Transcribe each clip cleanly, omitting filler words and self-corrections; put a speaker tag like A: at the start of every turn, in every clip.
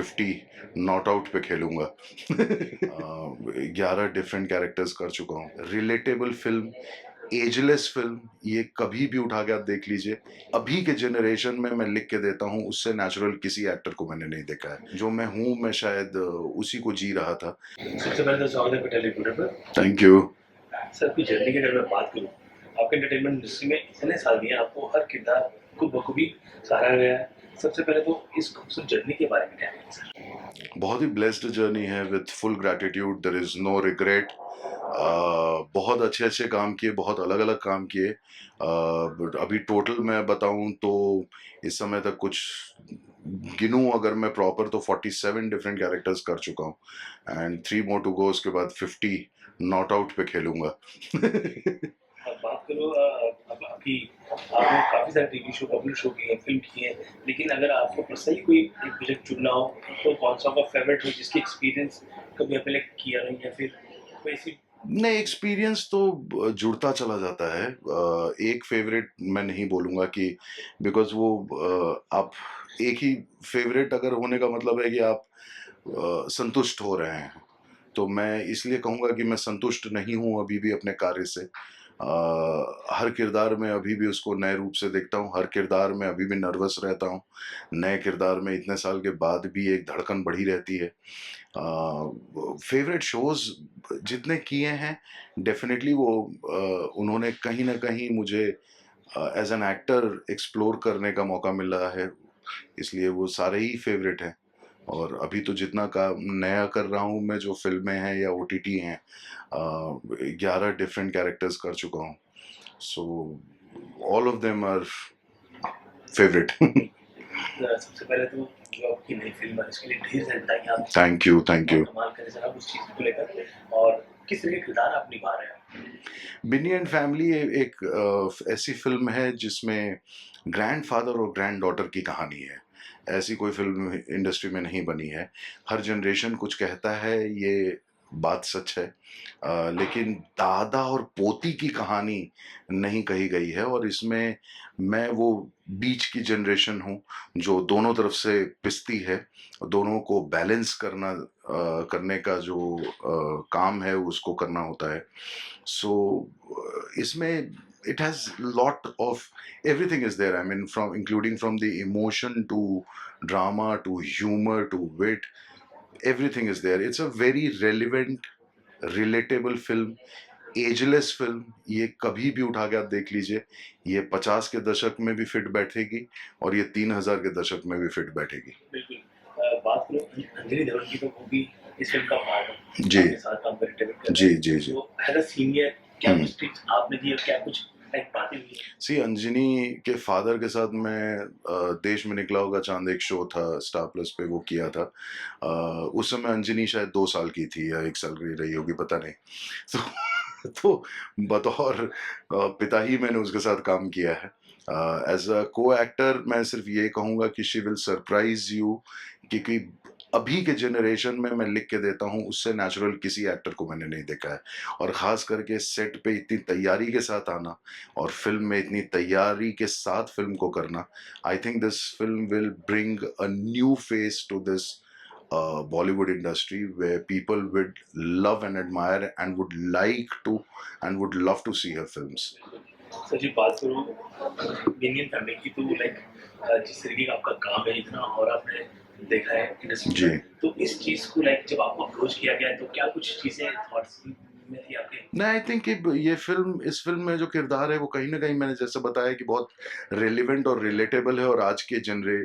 A: 50 not out पे खेलूंगा। 11 different characters कर चुका हूँ। रिलेटेबल फिल्म, एजलेस फिल्म, ये कभी भी उठा के आप देख लीजिए। अभी के जनरेशन में मैं लिख के देता हूँ, उससे नेचुरल किसी एक्टर को मैंने नहीं देखा है। जो मैं हूँ, मैं शायद उसी को जी रहा था।
B: सबसे पहले तो स्वागत है पटेल रिपोर्टर पर।
A: Thank you.
B: सर, आपकी जर्नी की अगर मैं बात करूँ, आपके एंटरटेनमेंट इंडस्ट्री में इतने साल दिए, आपको हर किरदार को बखूबी सराहा गया है। सबसे पहले तो इस खूबसूरत जर्नी के बारे में क्या कहेंगे सर?
A: बहुत ही ब्लेस्ड जर्नी है, with full gratitude, there is no regret. बहुत अच्छे अच्छे काम किए, बहुत अलग अलग काम किए। बट अभी टोटल मैं बताऊं तो इस समय तक कुछ गिनूं अगर मैं प्रॉपर, तो 47 डिफरेंट कैरेक्टर्स कर चुका हूं, एंड 3 मोर टू गो। उसके बाद 50 नॉट आउट पे खेलूंगा।
B: अब बात करो अब आपकी, आपने काफ़ी सारे टीवी शो, पब्लिक शो किए हैं, फिल्म किए हैं, लेकिन अगर आपको पर्सनली कोई एक प्रोजेक्ट चुनना हो, तो कौन सा आपका फेवरेट हो जिसकी एक्सपीरियंस कभी आपने किया नहीं, या फिर कोई ऐसी?
A: नहीं, एक्सपीरियंस तो जुड़ता चला जाता है। एक फेवरेट मैं नहीं बोलूँगा कि, बिकॉज़ वो आप एक ही फेवरेट अगर होने का मतलब है कि आप संतुष्ट हो रहे हैं। तो मैं इसलिए कहूँगा कि मैं संतुष्ट नहीं हूँ अभी भी अपने कार्य से। हर किरदार में अभी भी उसको नए रूप से देखता हूँ, हर किरदार में अभी भी नर्वस रहता हूँ। नए किरदार में इतने साल के बाद भी एक धड़कन बढ़ी रहती है। फेवरेट शोज़ जितने किए हैं, डेफ़िनेटली वो उन्होंने कहीं न कहीं मुझे एज़ एन एक्टर एक्सप्लोर करने का मौका मिला है, इसलिए वो सारे ही फेवरेट हैं। और अभी तो जितना काम नया कर रहा हूँ मैं, जो फ़िल्में हैं या ओटीटी हैं, 11 डिफरेंट कैरेक्टर्स कर चुका हूँ। So all of them are favourite.
B: सबसे पहले तो जो आपकी नई फ़िल्म है, इसके लिए ढेर सारी बधाइयाँ आपको।
A: थैंक यू, थैंक
B: बहुत
A: यू।
B: कमाल करे सर आप उस चीज़ को लेकर, और किस तरह के किरदार आप निभा रहे हैं?
A: बिन्नी एंड फैमिली एक ऐसी फ़िल्म है जिसमें ग्रैंडफ़ादर और ग्रैंडडॉटर की कहानी है। ऐसी कोई फ़िल्म इंडस्ट्री में नहीं बनी है। हर जनरेशन कुछ कहता है, ये बात सच है। लेकिन दादा और पोती की कहानी नहीं कही गई है, और इसमें मैं वो बीच की जनरेशन हूँ, जो दोनों तरफ से पिसती है। दोनों को बैलेंस करने का जो काम है, उसको करना होता है। So इसमें it has lot of everything is there. I mean, from including from the emotion to drama to humor to wit, everything is there. It's a very relevant, relatable film, ageless film. ये कभी भी उठा के आप देख लीजिए। ये 50 के दशक में भी फिट बैठेगी, और ये 3000 के दशक में भी फिट बैठेगी।
B: बिल्कुल। बात करो अंजलि दत्त की, तो वो भी इस फ़िल्म का पार्ट है,
A: जी,
B: आपके साथ काम करते हुए कर रहे
A: जी,
B: हैं।
A: जी, जी।
B: तो एज़ अ सीनियर क्या
A: हम्म।
B: कुछ टिप्स आपने दी और क्या कुछ लाइक बातें हुई हैं?
A: सी, अंजनी के फादर के साथ मैं देश में निकला होगा चांद एक शो था स्टार प्लस पे, वो किया था। उस समय अंजनी शायद 2 साल की थी या 1 साल की रही होगी, पता नहीं। तो बतौर पिता ही मैंने उसके साथ काम किया है। एज अ को एक्टर मैं सिर्फ ये कहूँगा कि शी विल सरप्राइज यू, क्योंकि अभी के जनरेशन में मैं लिख के देता हूँ, उससे नेचुरल किसी एक्टर को मैंने नहीं देखा है। और ख़ास करके सेट पे इतनी तैयारी के साथ आना, और फिल्म में इतनी तैयारी के साथ फिल्म को करना, I think this film will bring a new face to this Bollywood industry, where people would love and admire and would like to and would love to see her films.
B: Sir ji, बात करूँ Indian family की, तो like जिस तरीके का आपका काम है इतना, और आपने देखा है इंडस्ट्री
A: जी।
B: में, तो इस चीज़ को लाइक जब आपको अप्रोच किया गया, तो क्या कुछ चीज़ें थॉट्स में थी आपके?
A: नहीं, आई थिंक कि ये फ़िल्म, इस फ़िल्म में जो किरदार है वो कहीं न कहीं, मैंने जैसे बताया कि बहुत रिलेवेंट और रिलेटेबल है, और आज के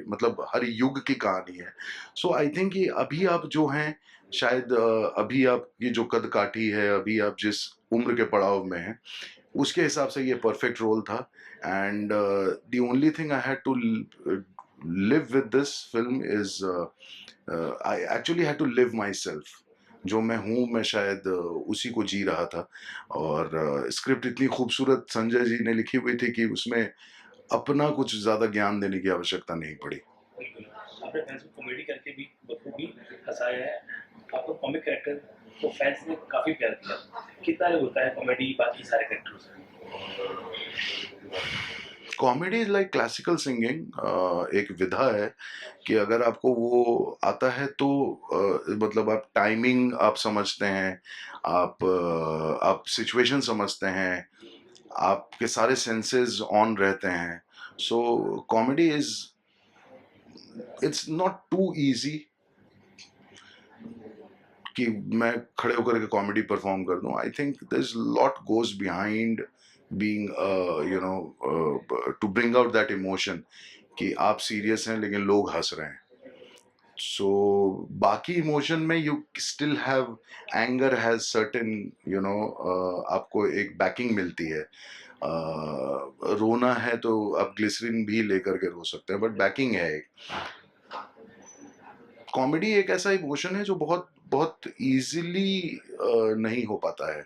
A: मतलब हर युग की कहानी है। सो आई थिंक कि अभी आप जो हैं, शायद अभी आपकी जो कद-काठी है, अभी आप जिस उम्र के पड़ाव में हैं, उसके हिसाब से ये परफेक्ट रोल था। And the only thing I had to live with this film is, I actually had to live myself. जो मैं हूँ, मैं शायद उसी को जी रहा था। और स्क्रिप्ट इतनी खूबसूरत संजय जी ने लिखी हुई थी कि उसमें अपना कुछ ज़्यादा ज्ञान देने की आवश्यकता नहीं पड़ी।
B: बिल्कुल। आपने फैंस को कॉमेडी करके भी बखूबी हँसाया है। आपका कॉमिक कैरेक्टर को फैंस ने काफ़ी प्यार दिया। कितना अलग होता है कॉमेडी बाकी सारे कैरेक्टरों से?
A: Comedy is like classical singing, एक विधा है कि अगर आपको वो आता है तो मतलब आप टाइमिंग आप समझते हैं, आप सिचुएशन समझते हैं, आपके सारे सेंसेस ऑन रहते हैं। So comedy is, it's not too easy कि मैं खड़े होकर के कॉमेडी परफॉर्म कर दूं। I think there is lot goes behind being you know to bring out that emotion कि आप सीरियस हैं लेकिन लोग हंस रहे हैं। सो बाकी इमोशन में you still have, anger has certain you know, आपको एक बैकिंग मिलती है। रोना है तो आप ग्लिसरीन भी लेकर के रो सकते हैं, बट बैकिंग है एक। कॉमेडी एक ऐसा इमोशन है जो बहुत बहुत इजीली नहीं हो पाता है,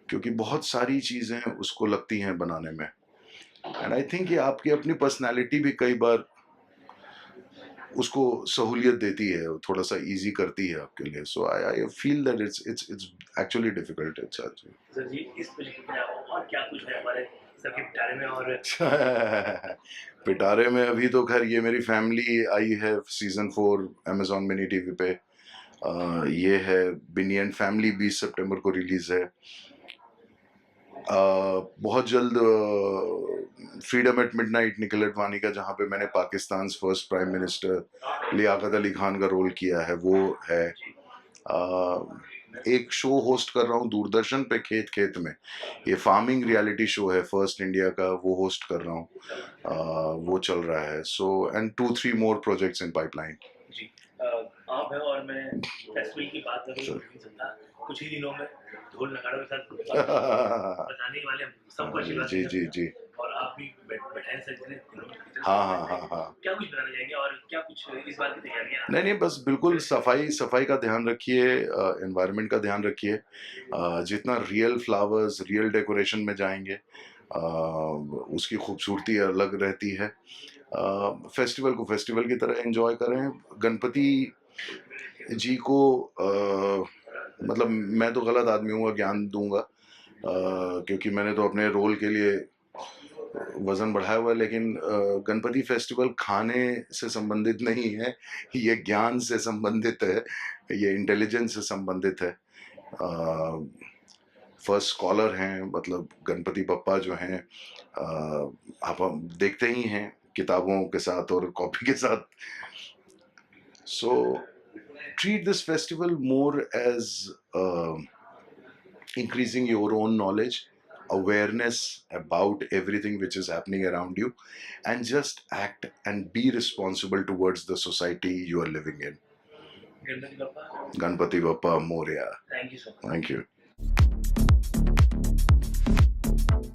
A: क्योंकि बहुत सारी चीजें उसको लगती हैं बनाने में। एंड आई थिंक ये आपकी अपनी पर्सनालिटी भी कई बार उसको सहूलियत देती है, थोड़ा सा इजी करती है आपके लिए। So I I feel that it's actually difficult. It's
B: sir ji, इस प्रोजेक्ट के अलावा और क्या कुछ है हमारे सबके पिटारे में? और
A: पिटारे में अभी तो खैर ये मेरी फैमिली आई है सीजन 4 अमेजॉन मिनी टीवी पे। ये है बिनियन फैमिली, 20 सितंबर को रिलीज है। बहुत जल्द freedom at midnight Nikhil Advani का, जहाँ पे मैंने Pakistan first prime minister Liaquat Ali Khan का रोल किया है, वो है। एक शो होस्ट कर रहा हूँ दूरदर्शन पे, खेत खेत में, ये फार्मिंग रियलिटी शो है फर्स्ट इंडिया का, वो होस्ट कर रहा हूँ। वो चल रहा है। So and 2-3 more projects in pipeline.
B: जी, आप हैं और मैं फेस्टिवल की बात करूँ तो नहीं सकता। कुछ ही दिनों में ढोल नगाड़ों के साथ बजाने वाले हम सबको आशीर्वाद
A: जी जी
B: देंगे।
A: जी।
B: और आप भी बैठाए सजने दिनों की तरफ
A: हाँ हाँ हाँ हाँ।
B: क्या कुछ बनाने जाएंगे और क्या कुछ इस बात की तैयारियां?
A: नहीं नहीं, बस बिल्कुल सफाई सफाई का ध्यान रखिए, एनवायरनमेंट का ध्यान रखिए। जितना रियल फ्लावर्स, रियल डेकोरेशन में जाएंगे, उसकी खूबसूरती अलग रहती है। फेस्टिवल को फेस्टिवल की तरह एंजॉय करें। गणपति जी को मतलब मैं तो गलत आदमी हूँ ज्ञान दूंगा, क्योंकि मैंने तो अपने रोल के लिए वजन बढ़ाया हुआ है, लेकिन गणपति फेस्टिवल खाने से संबंधित नहीं है, ये ज्ञान से संबंधित है, ये इंटेलिजेंस से संबंधित है। फर्स्ट स्कॉलर हैं, मतलब गणपति बप्पा जो हैं, आप हम देखते ही हैं किताबों के साथ और कॉपी के साथ। सो treat this festival more as increasing your own knowledge, awareness about everything which is happening around you, and just act and be responsible towards the society you are living in.
B: Ganpati Bappa,
A: Ganpati Bappa Moria.
B: Thank you so much.
A: Thank you.